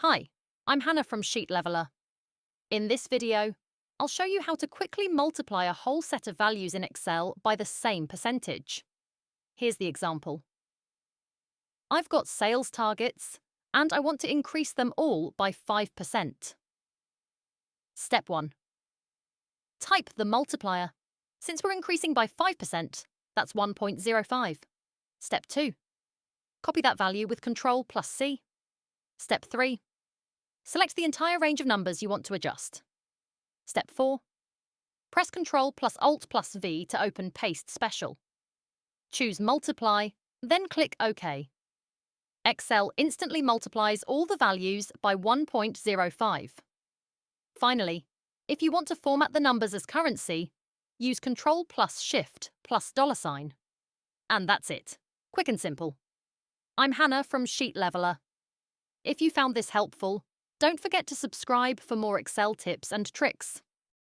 Hi, I'm Hannah from Sheet Leveler. In this video, I'll show you how to quickly multiply a whole set of values in Excel by the same percentage. Here's the example. I've got sales targets, and I want to increase them all by 5%. Step 1. Type the multiplier. Since we're increasing by 5%, that's 1.05. Step 2. Copy that value with Ctrl+C. Step 3. Select the entire range of numbers you want to adjust. Step 4. Press Ctrl+Alt+V to open Paste Special. Choose Multiply, then click OK. Excel instantly multiplies all the values by 1.05. Finally, if you want to format the numbers as currency, use Ctrl+Shift+$. And that's it. Quick and simple. I'm Hannah from Sheet Leveler. If you found this helpful, don't forget to subscribe for more Excel tips and tricks.